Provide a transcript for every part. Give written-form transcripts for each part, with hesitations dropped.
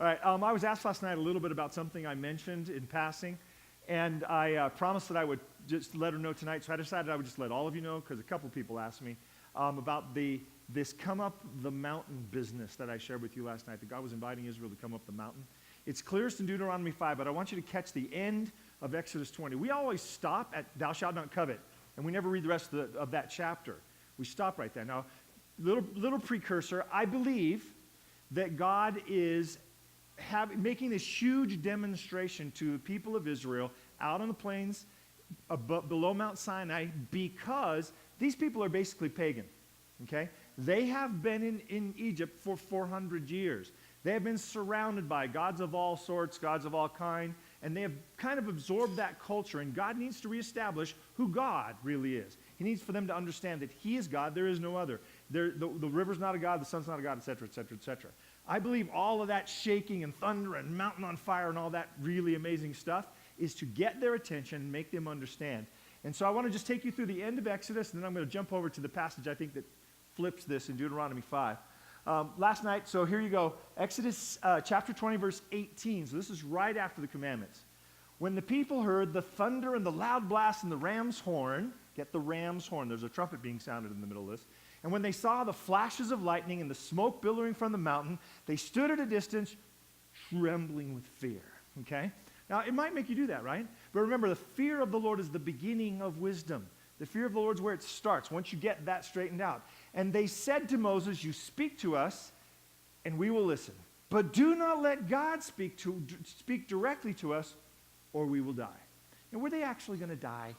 All right, I was asked last night a little bit about something I mentioned in passing, and I promised that I would just let her know tonight, so I decided I would just let all of you know, because a couple people asked me about this come up the mountain business that I shared with you last night, that God was inviting Israel to come up the mountain. It's clearest in Deuteronomy 5, but I want you to catch the end of Exodus 20. We always stop at thou shalt not covet, and we never read the rest of that chapter. We stop right there. Now, little precursor, I believe that God is making this huge demonstration to the people of Israel out on the plains below Mount Sinai, because these people are basically pagan, okay? They have been in Egypt for 400 years. They have been surrounded by gods of all sorts, gods of all kind, and they have kind of absorbed that culture, and God needs to reestablish who God really is. He needs for them to understand that He is God, there is no other. The river's not a God, the sun's not a God, etc., etc., etc. I believe all of that shaking and thunder and mountain on fire and all that really amazing stuff is to get their attention and make them understand. And so I want to just take you through the end of Exodus, and then I'm going to jump over to the passage I think that flips this in Deuteronomy 5. Last night, so here you go, Exodus chapter 20, verse 18. So this is right after the commandments. When the people heard the thunder and the loud blast and the ram's horn, get the ram's horn, there's a trumpet being sounded in the middle of this. And when they saw the flashes of lightning and the smoke billowing from the mountain, they stood at a distance, trembling with fear. Okay? Now, it might make you do that, right? But remember, the fear of the Lord is the beginning of wisdom. The fear of the Lord is where it starts, once you get that straightened out. And they said to Moses, you speak to us, and we will listen. But do not let God speak directly to us, or we will die. And were they actually going to die?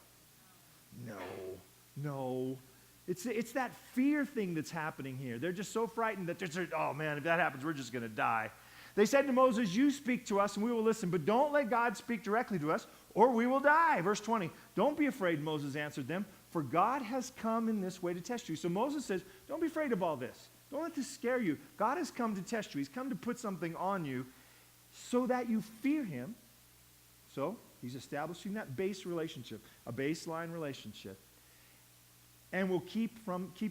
No. It's that fear thing that's happening here. They're just so frightened that they're just, oh man, if that happens, we're just going to die. They said to Moses, you speak to us and we will listen, but don't let God speak directly to us or we will die. Verse 20, don't be afraid, Moses answered them, for God has come in this way to test you. So Moses says, don't be afraid of all this. Don't let this scare you. God has come to test you. He's come to put something on you so that you fear Him. So He's establishing that base relationship, a baseline relationship, and will keep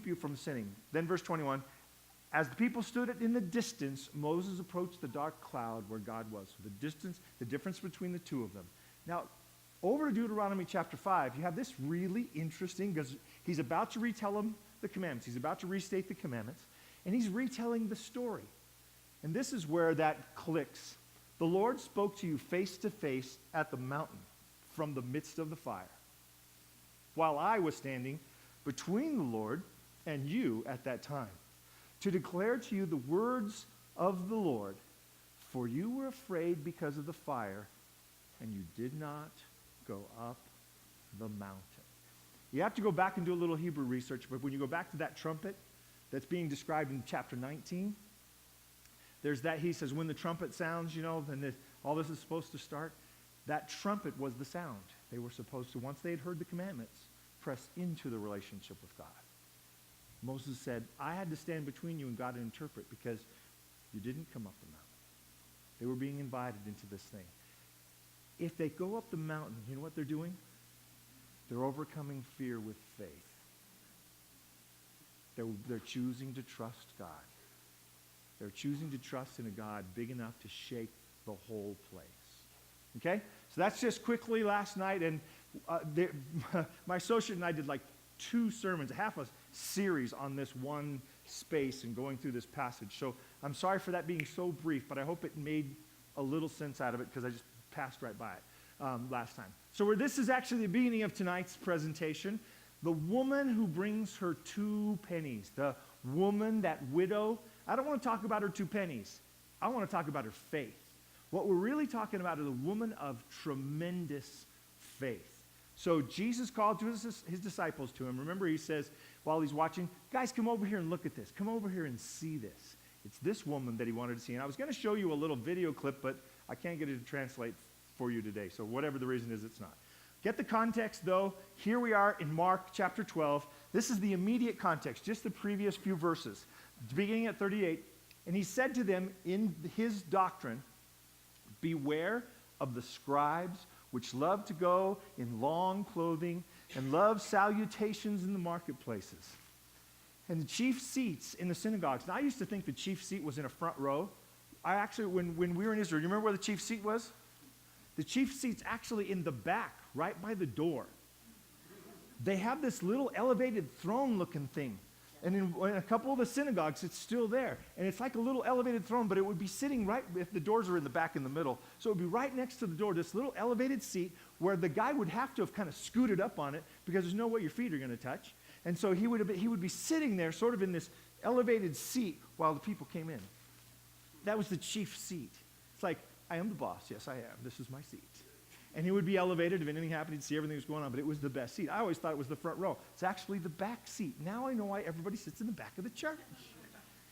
you from sinning. Then verse 21, as the people stood in the distance, Moses approached the dark cloud where God was. So the difference between the two of them. Now, over to Deuteronomy chapter 5, you have this really interesting, because he's about to retell them the commandments. He's about to restate the commandments, and he's retelling the story. And this is where that clicks. The Lord spoke to you face to face at the mountain from the midst of the fire, while I was standing between the Lord and you at that time, to declare to you the words of the Lord, for you were afraid because of the fire, and you did not go up the mountain. You have to go back and do a little Hebrew research, but when you go back to that trumpet that's being described in chapter 19, there's that, he says, when the trumpet sounds, then all this is supposed to start. That trumpet was the sound. They were supposed to, once they had heard the commandments, press into the relationship with God. Moses said, I had to stand between you and God and interpret because you didn't come up the mountain. They were being invited into this thing. If they go up the mountain, you know what they're doing? They're overcoming fear with faith. They're choosing to trust God. They're choosing to trust in a God big enough to shake the whole place. Okay? So that's just quickly last night, and my associate and I did like 2 sermons, half a series on this one space and going through this passage. So I'm sorry for that being so brief, but I hope it made a little sense out of it because I just passed right by it last time. So this is actually the beginning of tonight's presentation. The woman who brings her 2 pennies, the woman, that widow. I don't want to talk about her 2 pennies. I want to talk about her faith. What we're really talking about is a woman of tremendous faith. So Jesus called to his disciples to him. Remember, he says, while he's watching, guys, come over here and look at this. Come over here and see this. It's this woman that he wanted to see. And I was going to show you a little video clip, but I can't get it to translate for you today. So whatever the reason is, it's not. Get the context, though. Here we are in Mark chapter 12. This is the immediate context, just the previous few verses. Beginning at 38, and he said to them in his doctrine, beware of the scribes which love to go in long clothing and love salutations in the marketplaces and the chief seats in the synagogues. Now, I used to think the chief seat was in a front row. I actually, when we were in Israel, you remember where the chief seat was? The chief seat's actually in the back, right by the door. They have this little elevated throne-looking thing. And in a couple of the synagogues, it's still there. And it's like a little elevated throne, but it would be sitting right, if the doors are in the back in the middle. So it would be right next to the door, this little elevated seat where the guy would have to have kind of scooted up on it because there's no way your feet are going to touch. And so he would be sitting there sort of in this elevated seat while the people came in. That was the chief seat. It's like, I am the boss. Yes, I am. This is my seat. And he would be elevated. If anything happened, he'd see everything that was going on. But it was the best seat. I always thought it was the front row. It's actually the back seat. Now I know why everybody sits in the back of the church.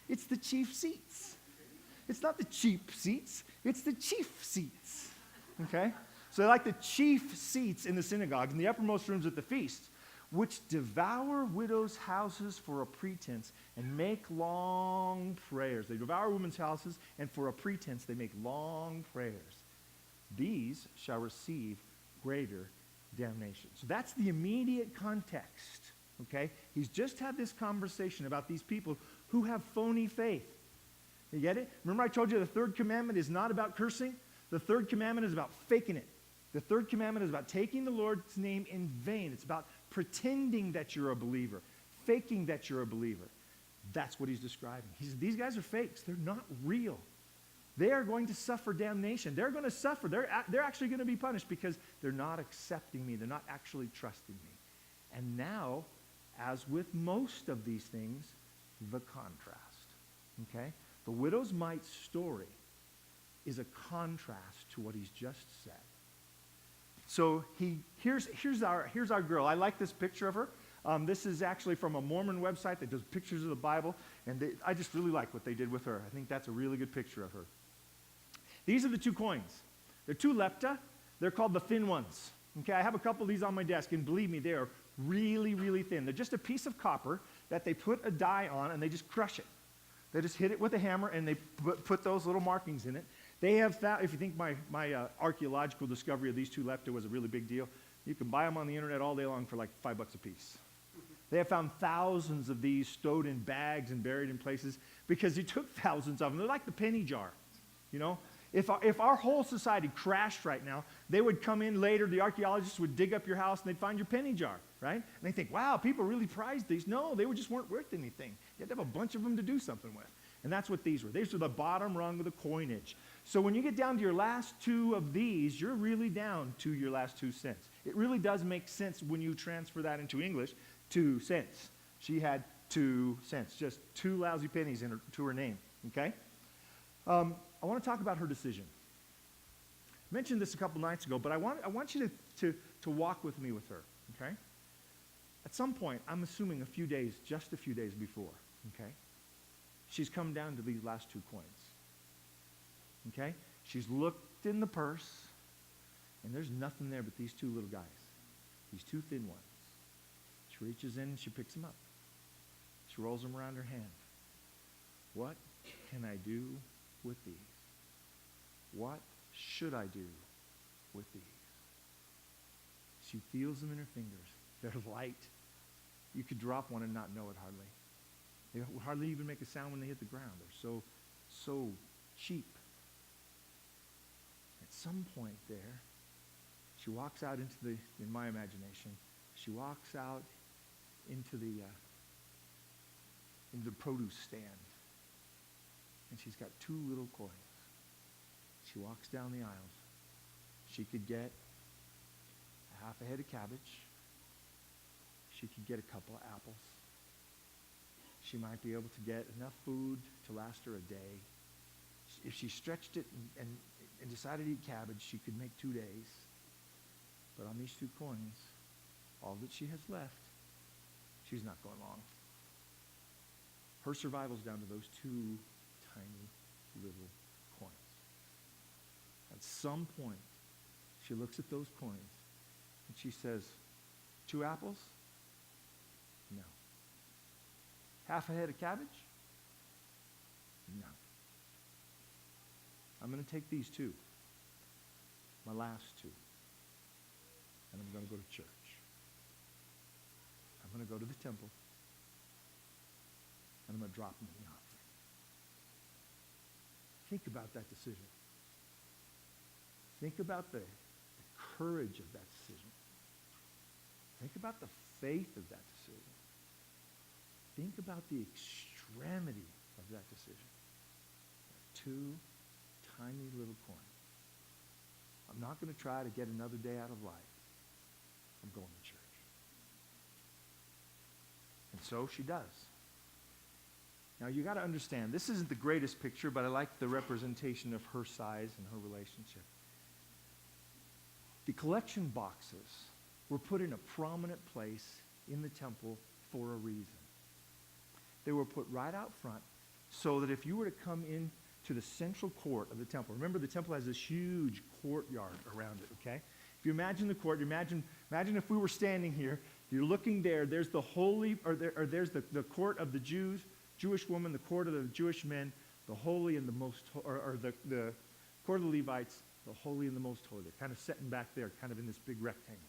It's the chief seats. It's not the cheap seats. It's the chief seats. Okay? So they're like the chief seats in the synagogue, in the uppermost rooms at the feast, which devour widows' houses for a pretense and make long prayers. They devour women's houses, and for a pretense they make long prayers. These shall receive greater damnation. So that's the immediate context, okay? He's just had this conversation about these people who have phony faith. You get it? Remember I told you the third commandment is not about cursing? The third commandment is about faking it. The third commandment is about taking the Lord's name in vain. It's about pretending that you're a believer, faking that you're a believer. That's what he's describing. These guys are fakes. They're not real. They are going to suffer damnation. They're going to suffer. They're actually going to be punished because they're not accepting me. They're not actually trusting me. And now, as with most of these things, the contrast. Okay? The widow's mite story is a contrast to what he's just said. So here's our girl. I like this picture of her. This is actually from a Mormon website that does pictures of the Bible, and I just really like what they did with her. I think that's a really good picture of her. These are the two coins. They're two lepta. They're called the thin ones. Okay, I have a couple of these on my desk, and believe me, they are really, really thin. They're just a piece of copper that they put a die on, and they just crush it. They just hit it with a hammer, and they put those little markings in it. They have found, if you think my archaeological discovery of these two lepta was a really big deal, you can buy them on the internet all day long for like $5 a piece. They have found thousands of these stowed in bags and buried in places because he took thousands of them. They're like the penny jar, you know? If our whole society crashed right now, they would come in later, the archaeologists would dig up your house, and they'd find your penny jar, right? And they think, wow, people really prized these. No, they just weren't worth anything. You had to have a bunch of them to do something with. And that's what these were. These were the bottom rung of the coinage. So when you get down to your last two of these, you're really down to your last 2 cents. It really does make sense when you transfer that into English, 2 cents. She had 2 cents, just 2 lousy pennies to her name, okay? I want to talk about her decision. I mentioned this a couple nights ago, but I want you to walk with me with her, okay? At some point, I'm assuming just a few days before, okay? She's come down to these last 2 coins, okay? She's looked in the purse, and there's nothing there but these 2 little guys, these 2 thin ones. She reaches in and she picks them up. She rolls them around her hand. What can I do with these? What should I do with these? She feels them in her fingers. They're light. You could drop one and not know it hardly. They hardly even make a sound when they hit the ground. They're so cheap. At some point there, she walks out in my imagination, she walks out into the produce stand. And she's got 2 little coins. She walks down the aisles. She could get half a head of cabbage. She could get a couple of apples. She might be able to get enough food to last her a day. If she stretched it and decided to eat cabbage, she could make 2 days. But on these 2 coins, all that she has left, she's not going long. Her survival's down to those 2 tiny little coins. At some point, she looks at those coins and she says, 2 apples? No. Half a head of cabbage? No. I'm going to take these 2, my last 2, and I'm going to go to church. I'm going to go to the temple, and I'm going to drop them in the offering. Think about that decision. Think about the courage of that decision. Think about the faith of that decision. Think about the extremity of that decision. Two tiny little coins. I'm not going to try to get another day out of life. I'm going to church. And so she does. Now you got to understand, this isn't the greatest picture, but I like the representation of her size and her relationship. The collection boxes were put in a prominent place in the temple for a reason. They were put right out front so that if you were to come in to the central court of the temple, remember the temple has this huge courtyard around it, okay? If you imagine the court, imagine if we were standing here, you're looking there, there's the holy, there's the court of the Jewish woman, the court of the Jewish men, the holy and the most, the court of the Levites, the holy and the most holy. They're kind of sitting back there, kind of in this big rectangle.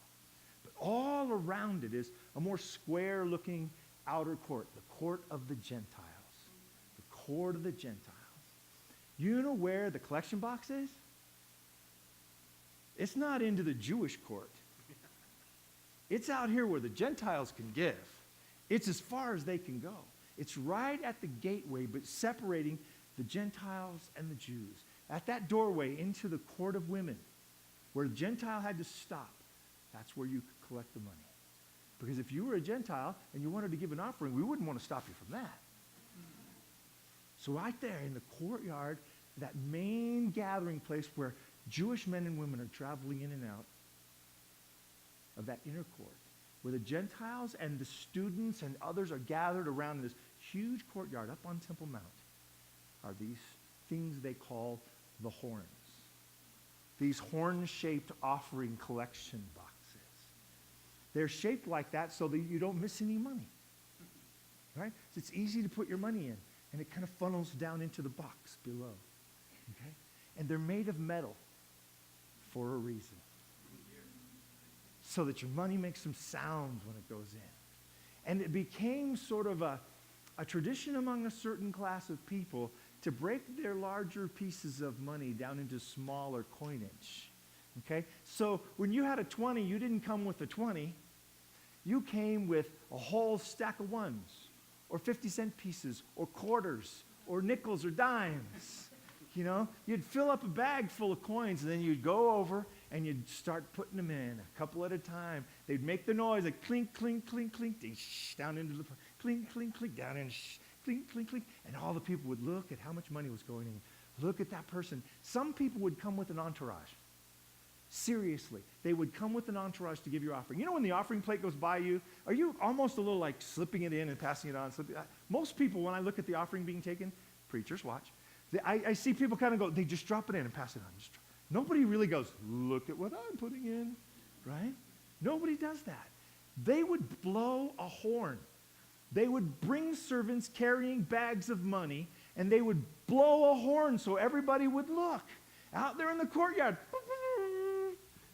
But all around it is a more square-looking outer court, the court of the Gentiles. The court of the Gentiles. You know where the collection box is? It's not into the Jewish court. It's out here where the Gentiles can give. It's as far as they can go. It's right at the gateway, but separating the Gentiles and the Jews. At that doorway into the court of women, where the Gentile had to stop, that's where you could collect the money. Because if you were a Gentile and you wanted to give an offering, we wouldn't want to stop you from that. So right there in the courtyard, that main gathering place where Jewish men and women are traveling in and out of that inner court, where the Gentiles and the students and others are gathered around this huge courtyard up on Temple Mount, are these things they call the horns. These horn-shaped offering collection boxes. They're shaped like that so that you don't miss any money. Right? So it's easy to put your money in, and it kind of funnels down into the box below. Okay? And they're made of metal for a reason. So that your money makes some sounds when it goes in. And it became sort of a tradition among a certain class of people to break their larger pieces of money down into smaller coinage. Okay? So when you had a 20, you didn't come with a 20. You came with a whole stack of ones, or 50-cent pieces, or quarters, or nickels, or dimes. You know, you'd fill up a bag full of coins, and then you'd go over and you'd start putting them in a couple at a time. They'd make the noise like clink, clink, clink, clink, down into the clink, clink, clink, down in clink, clink, clink, and all the people would look at how much money was going in. Look at that person. Some people would come with an entourage. Seriously, they would come with an entourage to give your offering. You know when the offering plate goes by you, are you almost a little like slipping it in and passing it on? Most people, when I look at the offering being taken, preachers, watch, I see people kind of go, they just drop it in and pass it on. Nobody really goes, look at what I'm putting in, right? Nobody does that. They would blow a horn. They would bring servants carrying bags of money, and they would blow a horn so everybody would look. Out there in the courtyard,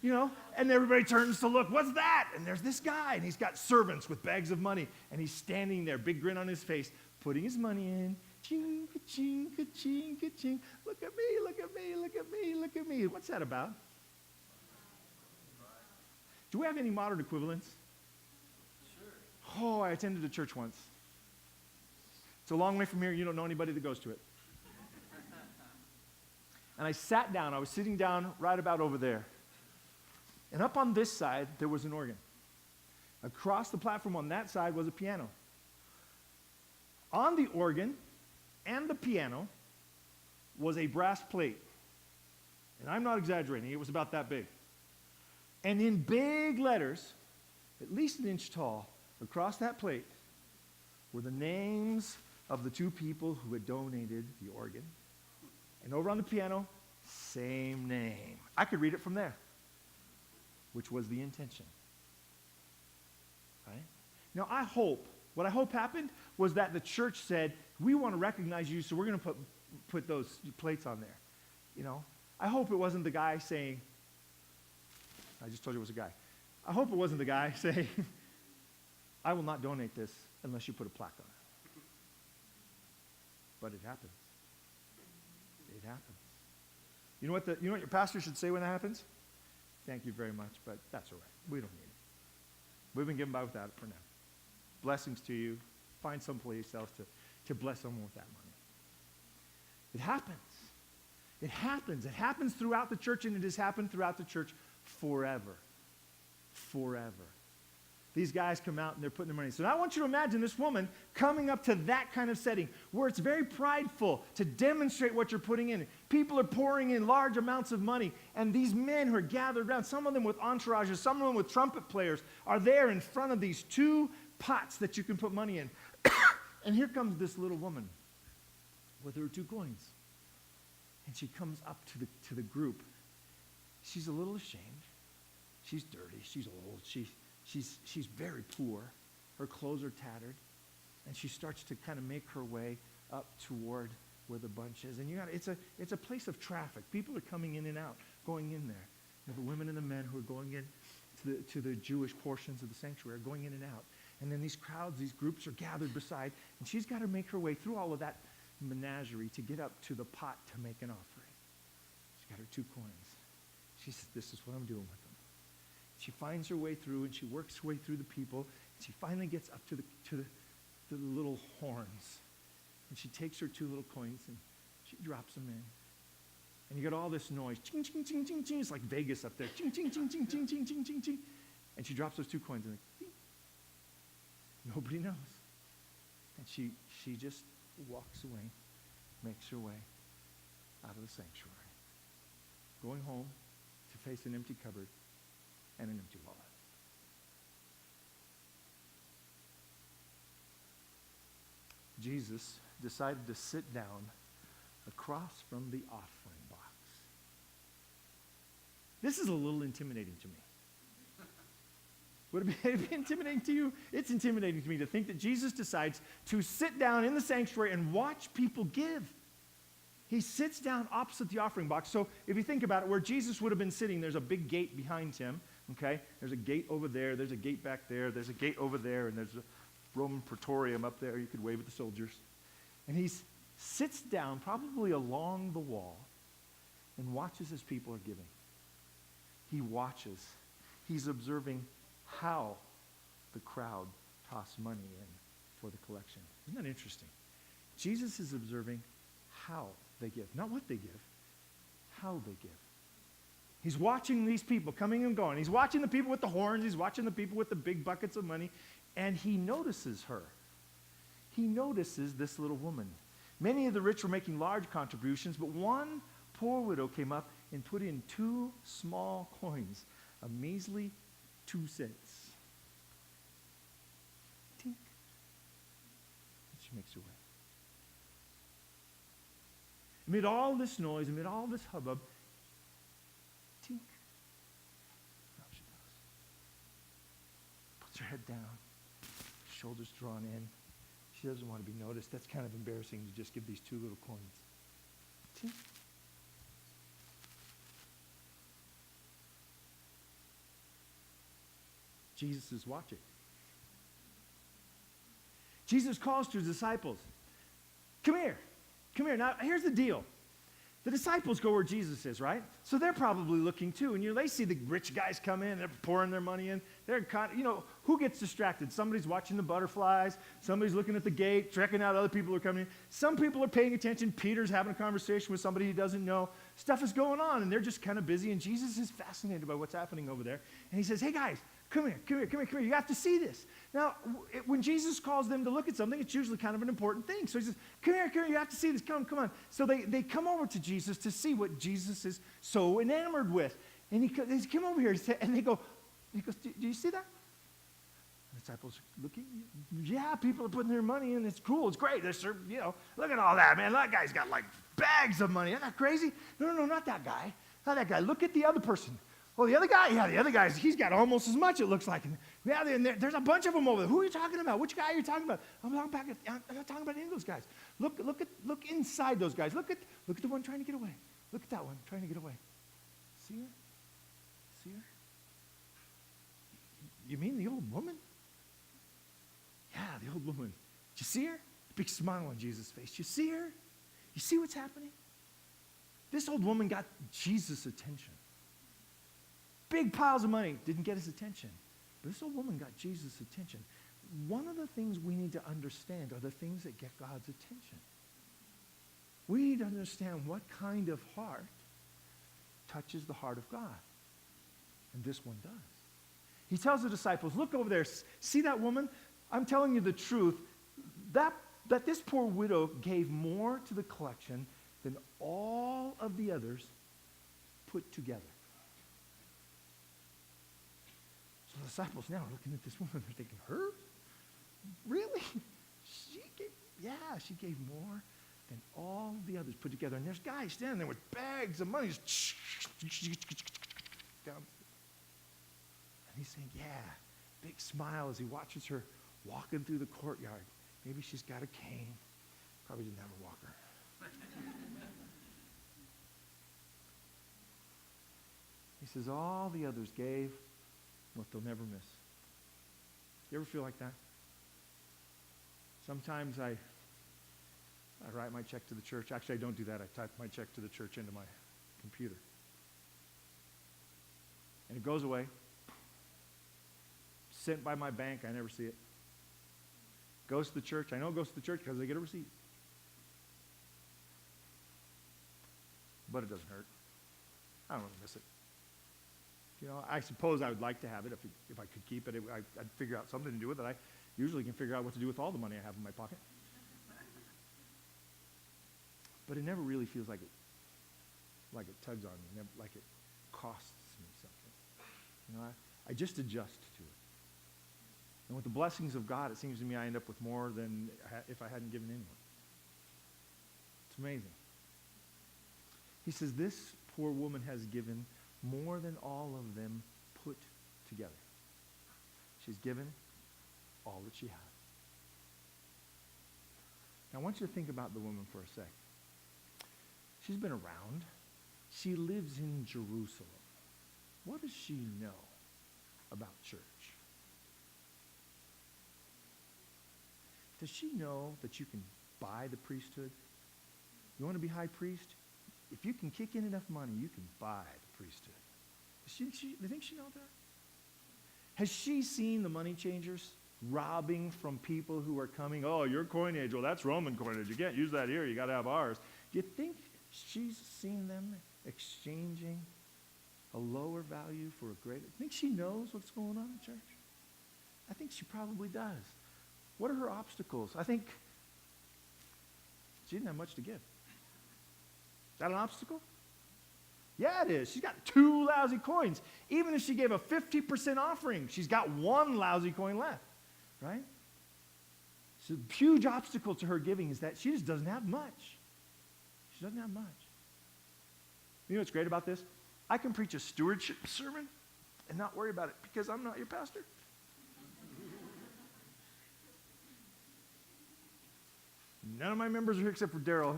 you know, and everybody turns to look. What's that? And there's this guy, and he's got servants with bags of money, and he's standing there, big grin on his face, putting his money in. Ching, ka-ching, ka-ching, ka-ching. Look at me, look at me, look at me, look at me. What's that about? Do we have any modern equivalents? Sure. Oh, I attended a church once. It's a long way from here. You don't know anybody that goes to it. And I sat down. I was sitting down right about over there. And up on this side, there was an organ. Across the platform on that side was a piano. On the organ and the piano was a brass plate. And I'm not exaggerating. It was about that big. And in big letters, at least an inch tall, across that plate were the names of the two people who had donated the organ. And over on the piano, same name. I could read it from there, which was the intention. Right? Now, what I hope happened was that the church said, we want to recognize you, so we're going to put those plates on there. You know, I hope it wasn't the guy saying, I just told you it was a guy. I hope it wasn't the guy saying, I will not donate this unless you put a plaque on it. But it happens. It happens. You know what your pastor should say when that happens? Thank you very much, but that's all right. We don't need it. We've been getting by without it for now. Blessings to you. Find someplace else to bless someone with that money. It happens. It happens. It happens throughout the church, and it has happened throughout the church forever. Forever. These guys come out and they're putting their money. So now I want you to imagine this woman coming up to that kind of setting where it's very prideful to demonstrate what you're putting in. People are pouring in large amounts of money, and these men who are gathered around, some of them with entourages, some of them with trumpet players, are there in front of these two pots that you can put money in. And here comes this little woman with her 2 coins. And she comes up to the group. She's a little ashamed. She's dirty. She's old. She's very poor. Her clothes are tattered. And she starts to kind of make her way up toward where the bunch is. And it's a place of traffic. People are coming in and out, going in there. The women and the men who are going in to the Jewish portions of the sanctuary are going in and out. And then these crowds, these groups are gathered beside. And she's got to make her way through all of that menagerie to get up to the pot to make an offering. She's got her 2 coins. She says, this is what I'm doing with them. She finds her way through, and she works her way through the people, and she finally gets up to the little horns. And she takes her 2 little coins, and she drops them in. And you get all this noise. Ching, ching, ching, ching, ching. It's like Vegas up there. Ching, ching, ching, ching, ching, ching, ching, ching, ching. And she drops those 2 coins, and nobody knows. And she just walks away, makes her way out of the sanctuary, going home to face an empty cupboard and an empty wallet. Jesus decided to sit down across from the offering box. This is a little intimidating to me. Would it be intimidating to you? It's intimidating to me to think that Jesus decides to sit down in the sanctuary and watch people give. He sits down opposite the offering box. So if you think about it, where Jesus would have been sitting, there's a big gate behind him, okay? There's a gate over there. There's a gate back there. There's a gate over there, and there's a Roman praetorium up there. You could wave at the soldiers. And he sits down probably along the wall and watches as people are giving. He watches. He's observing how the crowd toss money in for the collection. Isn't that interesting? Jesus is observing how they give. Not what they give, how they give. He's watching these people coming and going. He's watching the people with the horns. He's watching the people with the big buckets of money. And he notices her. He notices this little woman. Many of the rich were making large contributions, but one poor widow came up and put in 2 small coins, a measly 2 cents. Tink. And she makes her way. Amid all this noise, amid all this hubbub, tink. No, she does. Puts her head down, shoulders drawn in. She doesn't want to be noticed. That's kind of embarrassing to just give these 2 little coins. Tink. Jesus is watching. Jesus calls to his disciples. Come here. Come here. Now, here's the deal. The disciples go where Jesus is, right? So they're probably looking too. And they see the rich guys come in. They're pouring their money in. They're who gets distracted? Somebody's watching the butterflies. Somebody's looking at the gate, checking out other people who are coming in. Some people are paying attention. Peter's having a conversation with somebody he doesn't know. Stuff is going on, and they're just kind of busy. And Jesus is fascinated by what's happening over there. And he says, hey, guys, come here. You have to see this. Now, when Jesus calls them to look at something, it's usually kind of an important thing. So he says, come here, you have to see this. Come on. So they come over to Jesus to see what Jesus is so enamored with. And they come over here, and he goes, do you see that? The disciples are looking. Yeah, people are putting their money in. It's cool. It's great. Look at all that, man. That guy's got like bags of money. Isn't that crazy? No, not that guy. Not that guy. Look at the other person. Well, the other guy, he's got almost as much, it looks like. And there's a bunch of them over there. Who are you talking about? Which guy are you talking about? I'm not talking about any of those guys. Look inside those guys. Look at the one trying to get away. Look at that one trying to get away. See her? You mean the old woman? Yeah, the old woman. Did you see her? Big smile on Jesus' face. You see her? You see what's happening? This old woman got Jesus' attention. Big piles of money didn't get his attention. But this old woman got Jesus' attention. One of the things we need to understand are the things that get God's attention. We need to understand what kind of heart touches the heart of God. And this one does. He tells the disciples, look over there. See that woman? I'm telling you the truth. That this poor widow gave more to the collection than all of the others put together. So the disciples now are looking at this woman. They're thinking, her? Really? She gave more than all the others put together. And there's guys standing there with bags of money. Down. And he's saying, yeah. Big smile as he watches her walking through the courtyard. Maybe she's got a cane. Probably didn't have a walker. He says, all the others gave what they'll never miss. You ever feel like that? Sometimes I write my check to the church. Actually, I don't do that. I type my check to the church into my computer. And it goes away. Sent by my bank. I never see it. Goes to the church. I know it goes to the church because they get a receipt. But it doesn't hurt. I don't really miss it. You know, I suppose I would like to have it if I could keep it. I'd figure out something to do with it. I usually can figure out what to do with all the money I have in my pocket. But it never really feels like it tugs on me, never, like it costs me something. You know, I just adjust to it. And with the blessings of God, it seems to me I end up with more than if I hadn't given anyone. It's amazing. He says, this poor woman has given more than all of them put together. She's given all that she had. Now, I want you to think about the woman for a sec. She's been around. She lives in Jerusalem. What does she know about church? Does she know that you can buy the priesthood? You want to be high priest? If you can kick in enough money, you can buy the priesthood. Do you think she knows that? Has she seen the money changers robbing from people who are coming? Oh, your coinage, well, that's Roman coinage. You can't use that here. You got to have ours. Do you think she's seen them exchanging a lower value for a greater? Think she knows what's going on in church? I think she probably does. What are her obstacles? I think she didn't have much to give. Is that an obstacle? Yeah, it is. She's got 2 lousy coins. Even if she gave a 50% offering, she's got 1 lousy coin left, right? So the huge obstacle to her giving is that she just doesn't have much. She doesn't have much. You know what's great about this? I can preach a stewardship sermon and not worry about it because I'm not your pastor. None of my members are here except for Daryl.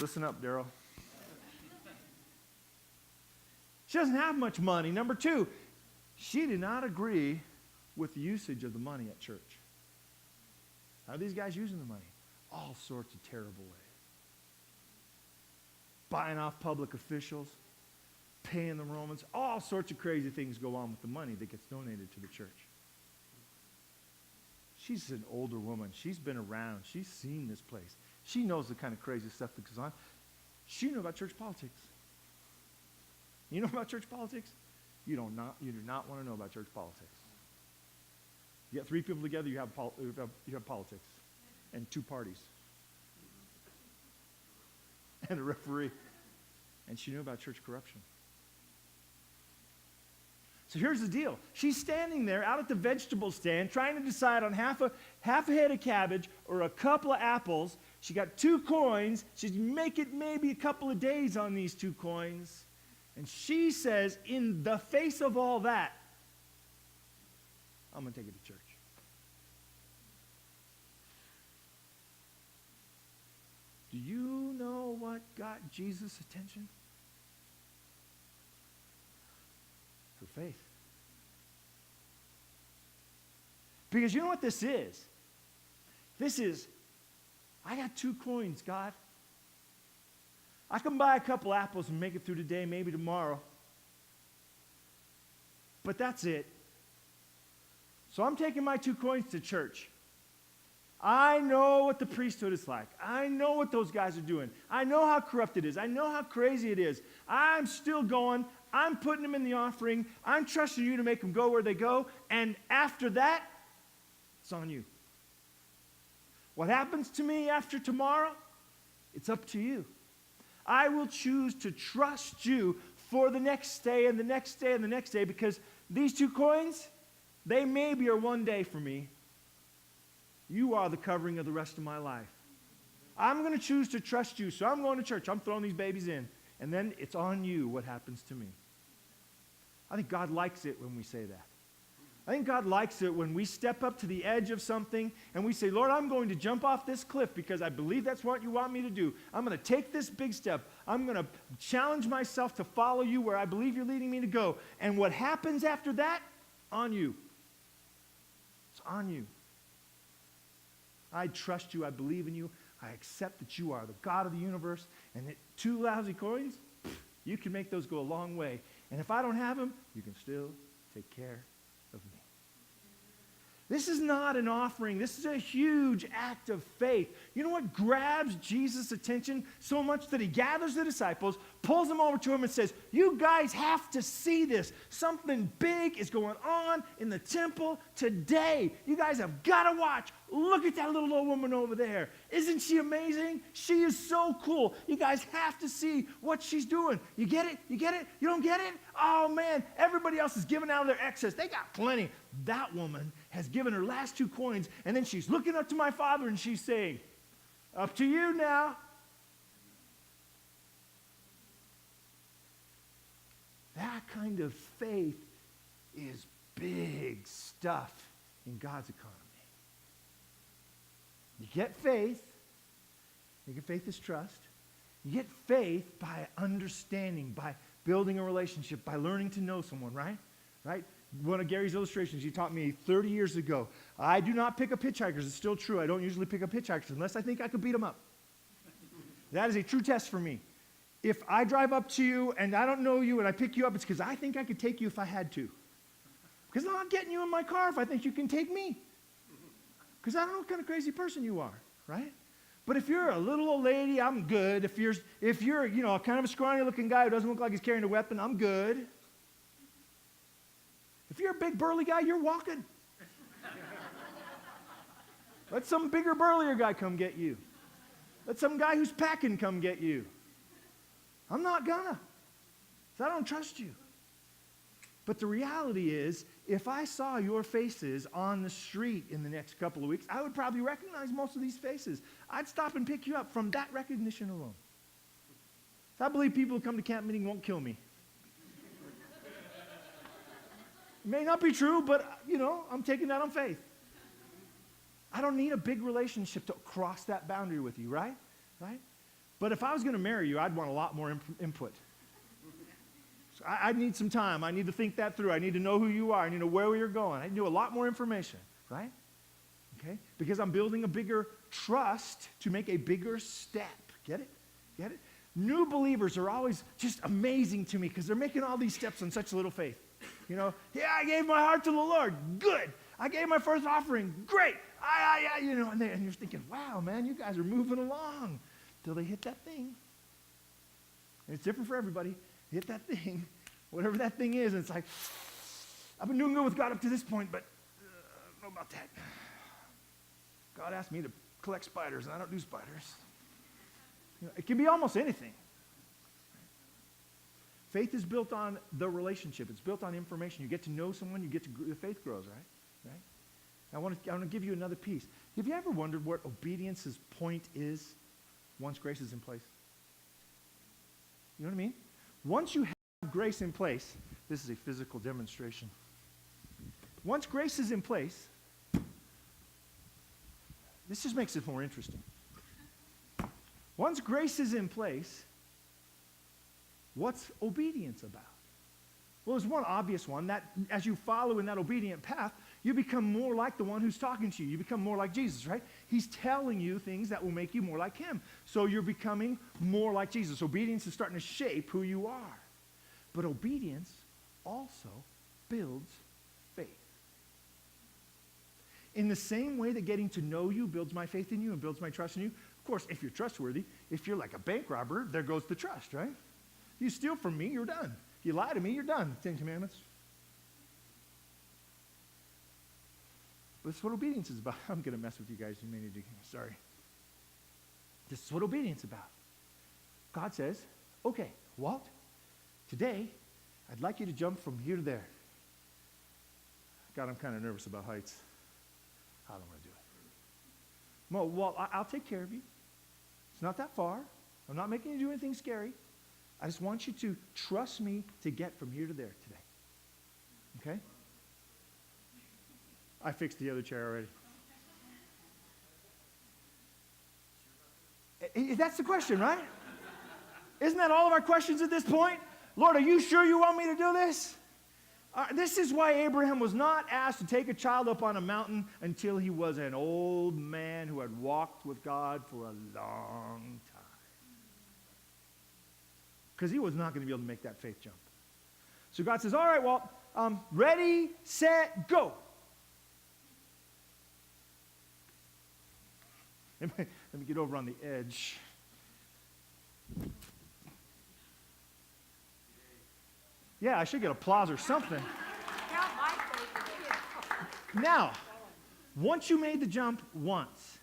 Listen up, Daryl. She doesn't have much money. Number 2, she did not agree with the usage of the money at church. How are these guys using the money? All sorts of terrible ways. Buying off public officials, paying the Romans, all sorts of crazy things go on with the money that gets donated to the church. She's an older woman. She's been around. She's seen this place. She knows the kind of crazy stuff that goes on. She knew about church politics. You know about church politics? You do not want to know about church politics. You get 3 people together, you have politics. And 2 parties. And a referee. And she knew about church corruption. So here's the deal. She's standing there out at the vegetable stand trying to decide on half a head of cabbage or a couple of apples. She got 2 coins. She's making maybe a couple of days on these 2 coins. And she says, in the face of all that, I'm going to take it to church. Do you know what got Jesus' attention? Her faith. Because you know what this is? This is, I got 2 coins, God. I can buy a couple apples and make it through today, maybe tomorrow. But that's it. So I'm taking my 2 coins to church. I know what the priesthood is like. I know what those guys are doing. I know how corrupt it is. I know how crazy it is. I'm still going. I'm putting them in the offering. I'm trusting you to make them go where they go. And after that, it's on you. What happens to me after tomorrow, it's up to you. I will choose to trust you for the next day and the next day and the next day, because these 2 coins, they maybe are one day for me. You are the covering of the rest of my life. I'm going to choose to trust you, so I'm going to church. I'm throwing these babies in. And then it's on you what happens to me. I think God likes it when we say that. I think God likes it when we step up to the edge of something and we say, Lord, I'm going to jump off this cliff because I believe that's what you want me to do. I'm going to take this big step. I'm going to challenge myself to follow you where I believe you're leading me to go. And what happens after that, on you. It's on you. I trust you. I believe in you. I accept that you are the God of the universe. And that 2 lousy coins, you can make those go a long way. And if I don't have them, you can still take care of me. This is not an offering. This is a huge act of faith. You know what grabs Jesus' attention so much that he gathers the disciples, pulls them over to him and says, you guys have to see this. Something big is going on in the temple today. You guys have got to watch. Look at that little old woman over there. Isn't she amazing? She is so cool. You guys have to see what she's doing. You get it? You get it? You don't get it? Oh, man. Everybody else is giving out of their excess. They got plenty. That woman has given her last 2 coins, and then she's looking up to my Father, and she's saying, up to you now. That kind of faith is big stuff in God's economy. You get faith. You get faith is trust. You get faith by understanding, by building a relationship, by learning to know someone, right? Right? One of Gary's illustrations he taught me 30 years ago. I do not pick up hitchhikers. It's still true. I don't usually pick up hitchhikers unless I think I could beat them up. That is a true test for me. If I drive up to you and I don't know you and I pick you up, it's because I think I could take you if I had to. Because I'm not getting you in my car if I think you can take me. Because I don't know what kind of crazy person you are, right? But if you're a little old lady, I'm good. If you're kind of a scrawny looking guy who doesn't look like he's carrying a weapon, I'm good. If you're a big burly guy, you're walking. Let some bigger, burlier guy come get you. Let some guy who's packing come get you. I'm not gonna. So I don't trust you. But the reality is, if I saw your faces on the street in the next couple of weeks, I would probably recognize most of these faces. I'd stop and pick you up from that recognition alone. So I believe people who come to camp meeting won't kill me. It may not be true, but, I'm taking that on faith. I don't need a big relationship to cross that boundary with you, right? Right? But if I was going to marry you, I'd want a lot more input. So I need some time. I need to think that through. I need to know who you are. I need to know where you're going. I need a lot more information, right? Okay? Because I'm building a bigger trust to make a bigger step. Get it? Get it? New believers are always just amazing to me because they're making all these steps on such little faith. I gave my heart to the Lord. Good. I gave my first offering. Great. And you're thinking, wow, man, you guys are moving along. Till they hit that thing. And it's different for everybody. Hit that thing, whatever that thing is, and it's like, I've been doing good with God up to this point, but I don't know about that. God asked me to collect spiders, and I don't do spiders. It can be almost anything. Faith is built on the relationship. It's built on information. You get to know someone, the faith grows, right? I want to give you another piece. Have you ever wondered what obedience's point is once grace is in place? You know what I mean? Once you have grace in place, this is a physical demonstration. Once grace is in place, this just makes it more interesting. Once grace is in place, what's obedience about? Well, there's one obvious one, that as you follow in that obedient path, You become more like the one who's talking to you. You become more like Jesus, right? He's telling you things that will make you more like him. So you're becoming more like Jesus. Obedience is starting to shape who you are. But obedience also builds faith. In the same way that getting to know you builds my faith in you and builds my trust in you, of course, if you're trustworthy, if you're like a bank robber, there goes the trust, right? You steal from me, you're done. You lie to me, you're done. 10 Commandments. This is what obedience is about. I'm going to mess with you guys. You may need to, sorry. This is what obedience is about. God says, okay, Walt, today, I'd like you to jump from here to there. God, I'm kind of nervous about heights. I don't want to do it. Well, Walt, I'll take care of you. It's not that far. I'm not making you do anything scary. I just want you to trust me to get from here to there today. Okay? I fixed the other chair already. That's the question, right? Isn't that all of our questions at this point? Lord, are you sure you want me to do this? This is why Abraham was not asked to take a child up on a mountain until he was an old man who had walked with God for a long time. Because he was not going to be able to make that faith jump. So God says, all right, Walt, ready, set, go. Let me get over on the edge. Yeah, I should get applause or something. Now, once you made the jump once,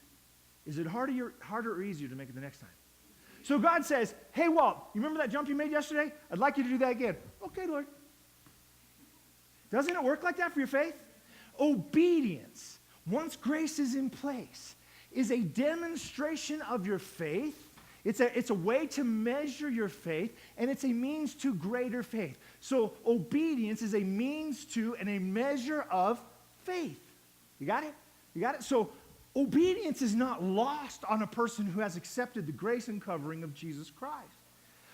is it harder or easier to make it the next time? So God says, hey, Walt, you remember that jump you made yesterday? I'd like you to do that again. Okay, Lord. Doesn't it work like that for your faith? Obedience, once grace is in place, is a demonstration of your faith. It's a way to measure your faith, and it's a means to greater faith. So obedience is a means to and a measure of faith. You got it? You got it? So obedience is not lost on a person who has accepted the grace and covering of Jesus Christ.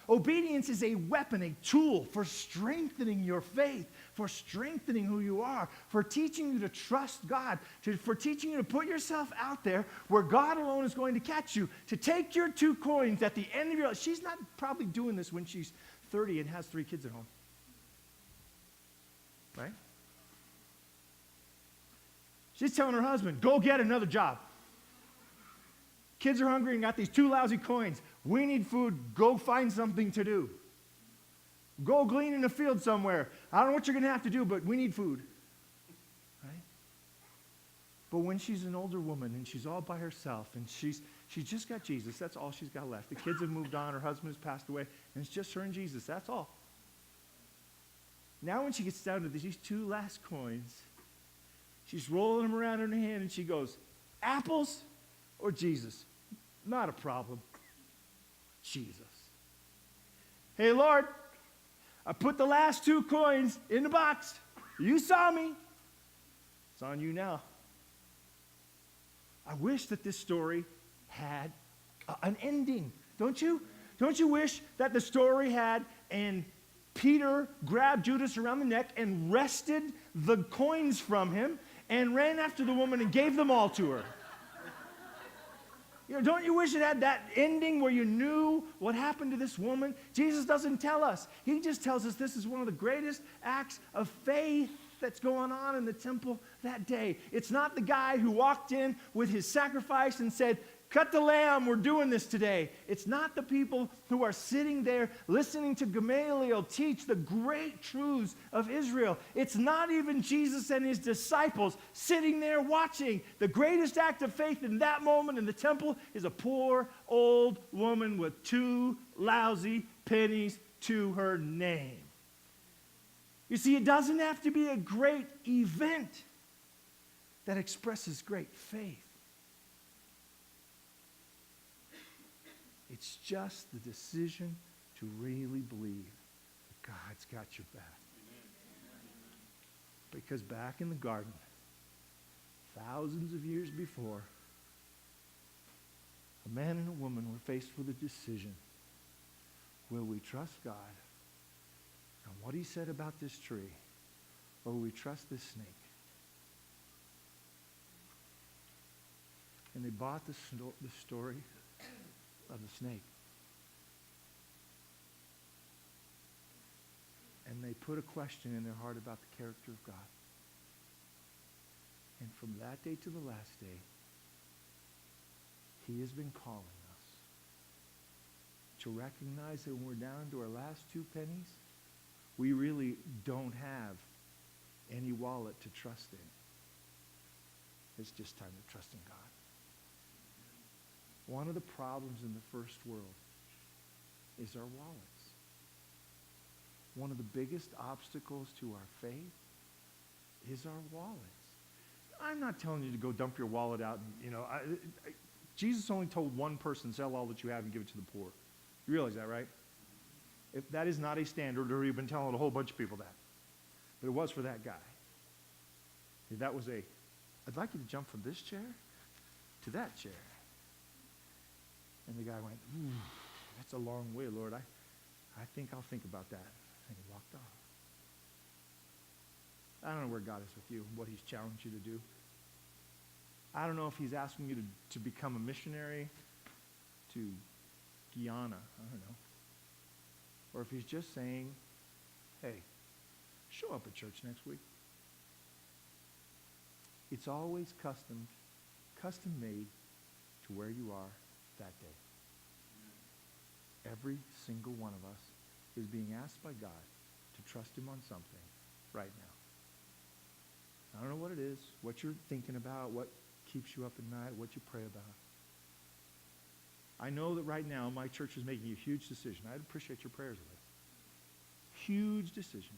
Obedience is a weapon, a tool for strengthening your faith, for strengthening who you are, for teaching you to trust God, for teaching you to put yourself out there where God alone is going to catch you, to take your 2 coins at the end of your life. She's not probably doing this when she's 30 and has 3 kids at home. Right? She's telling her husband, go get another job. Kids are hungry and got these 2 lousy coins. We need food. Go find something to do. Go glean in a field somewhere. I don't know what you're going to have to do, but we need food. Right? But when she's an older woman and she's all by herself and she's just got Jesus, that's all she's got left. The kids have moved on. Her husband has passed away. And it's just her and Jesus. That's all. Now when she gets down to these 2 last coins, she's rolling them around in her hand and she goes, apples or Jesus? Not a problem. Jesus. Hey, Lord, I put the last 2 coins in the box. You saw me. It's on you now. I wish that this story had an ending. Don't you? Don't you wish that the story had, and Peter grabbed Judas around the neck and wrested the coins from him and ran after the woman and gave them all to her? You know, don't you wish it had that ending where you knew what happened to this woman? Jesus doesn't tell us. He just tells us this is one of the greatest acts of faith that's going on in the temple that day. It's not the guy who walked in with his sacrifice and said, cut the lamb, we're doing this today. It's not the people who are sitting there listening to Gamaliel teach the great truths of Israel. It's not even Jesus and his disciples sitting there watching. The greatest act of faith in that moment in the temple is a poor old woman with 2 lousy pennies to her name. You see, it doesn't have to be a great event that expresses great faith. It's just the decision to really believe that God's got your back. Because back in the garden, thousands of years before, a man and a woman were faced with a decision. Will we trust God and what he said about this tree, or will we trust this snake? And they bought the story of the snake. And they put a question in their heart about the character of God. And from that day to the last day, he has been calling us to recognize that when we're down to our last 2 pennies, we really don't have any wallet to trust in. It's just time to trust in God. One of the problems in the first world is our wallets. One of the biggest obstacles to our faith is our wallets. I'm not telling you to go dump your wallet out. And, Jesus only told one person, sell all that you have and give it to the poor. You realize that, right? If that is not a standard, or you've been telling a whole bunch of people that. But it was for that guy. That was I'd like you to jump from this chair to that chair. And the guy went, that's a long way, Lord. I think I'll think about that. And he walked off. I don't know where God is with you, what he's challenged you to do. I don't know if he's asking you to become a missionary to Guyana. I don't know. Or if he's just saying, hey, show up at church next week. It's always custom made to where you are that day. Every single one of us is being asked by God to trust him on something right now. I don't know what it is, what you're thinking about, what keeps you up at night, what you pray about. I know that right now my church is making a huge decision. I'd appreciate your prayers of it. Huge decision.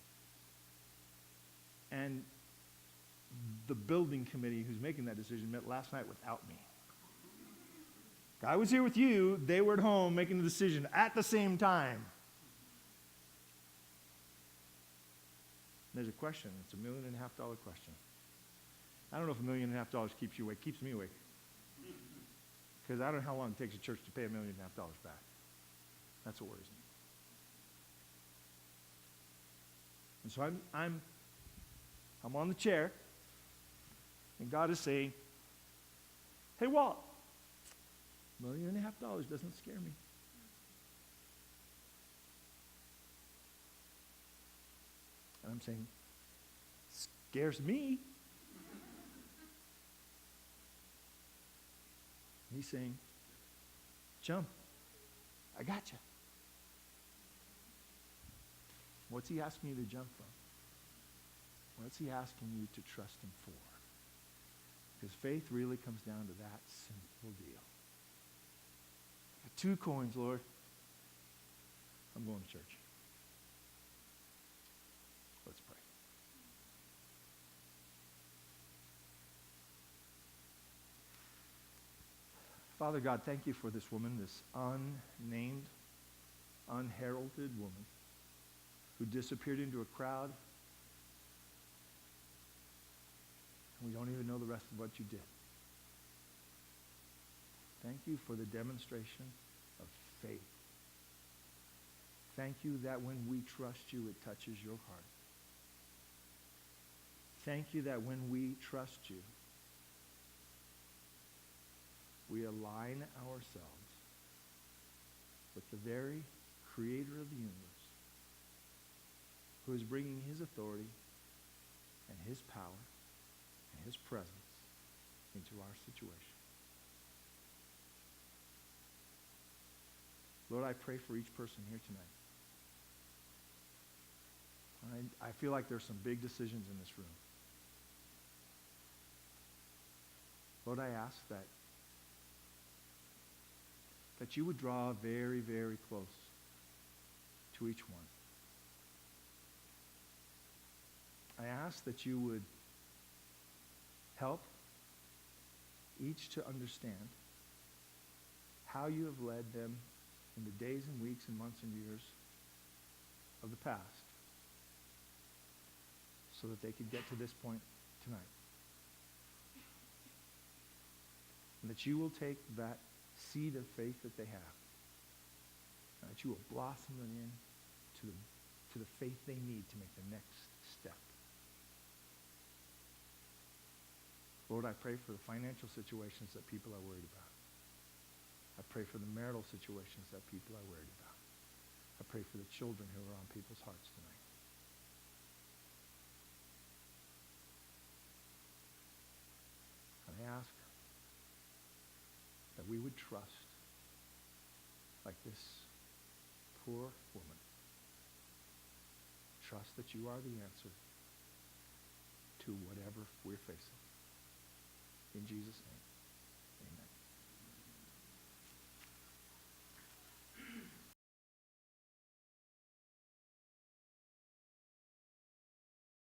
And the building committee who's making that decision met last night without me. I was here with you. They were at home making the decision at the same time. There's a question. It's $1.5 million question. I don't know if $1.5 million keeps you awake. Keeps me awake. Because I don't know how long it takes a church to pay $1.5 million back. That's what worries me. And so I'm on the chair, and God is saying, hey, Walt, $1.5 million doesn't scare me. And I'm saying, scares me. And he's saying, jump. I got you. What's he asking you to jump from? What's he asking you to trust him for? Because faith really comes down to that simple deal. I got 2 coins, Lord. I'm going to church. Let's pray. Father God, thank you for this woman, this unnamed, unheralded woman who disappeared into a crowd. And we don't even know the rest of what you did. Thank you for the demonstration of faith. Thank you that when we trust you, it touches your heart. Thank you that when we trust you, we align ourselves with the very creator of the universe, who is bringing his authority and his power and his presence into our situation. Lord, I pray for each person here tonight. I feel like there's some big decisions in this room. Lord, I ask that you would draw very, very close to each one. I ask that you would help each to understand how you have led them in the days and weeks and months and years of the past, so that they could get to this point tonight. And that you will take that seed of faith that they have, and that you will blossom them to the faith they need to make the next step. Lord, I pray for the financial situations that people are worried about. I pray for the marital situations that people are worried about. I pray for the children who are on people's hearts tonight. And I ask that we would trust, like this poor woman, trust that you are the answer to whatever we're facing. In Jesus' name.